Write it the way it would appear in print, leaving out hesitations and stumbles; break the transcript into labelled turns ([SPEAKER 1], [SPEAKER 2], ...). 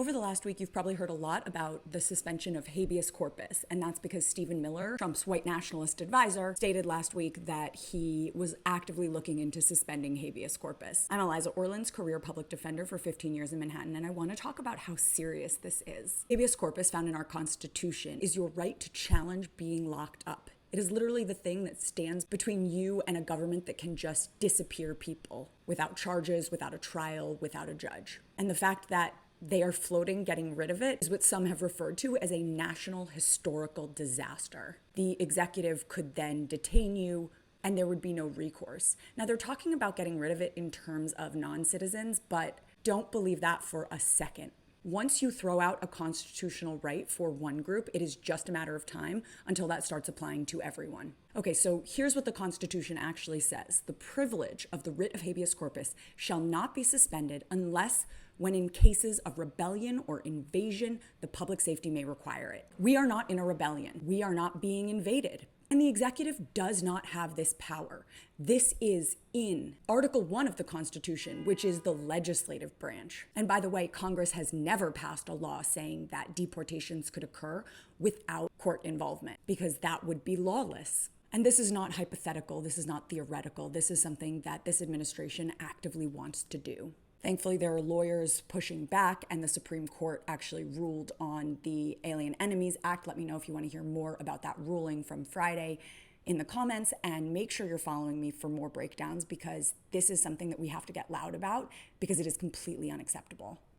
[SPEAKER 1] Over the last week, you've probably heard a lot about the suspension of habeas corpus, and that's because Stephen Miller, Trump's white nationalist advisor, stated last week that he was actively looking into suspending habeas corpus. I'm Eliza Orland's career public defender for 15 years in Manhattan, and I want to talk about how serious this is. Habeas corpus, found in our Constitution, is your right to challenge being locked up. It is literally the thing that stands between you and a government that can just disappear people without charges, without a trial, without a judge. And the fact that they are floating getting rid of it is what some have referred to as a national historical disaster. The executive could then detain you and there would be no recourse. Now, they're talking about getting rid of it in terms of non-citizens, but don't believe that for a second. Once you throw out a constitutional right for one group, it is just a matter of time until that starts applying to everyone. Okay, so here's what the Constitution actually says. The privilege of the writ of habeas corpus shall not be suspended unless when in cases of rebellion or invasion, the public safety may require it. We are not in a rebellion. We are not being invaded. And the executive does not have this power. This is in Article 1 of the Constitution, which is the legislative branch. And by the way, Congress has never passed a law saying that deportations could occur without court involvement, because that would be lawless. And this is not hypothetical. This is not theoretical. This is something that this administration actively wants to do. Thankfully, there are lawyers pushing back, and the Supreme Court actually ruled on the Alien Enemies Act. Let me know if you want to hear more about that ruling from Friday in the comments, and make sure you're following me for more breakdowns, because this is something that we have to get loud about because it is completely unacceptable.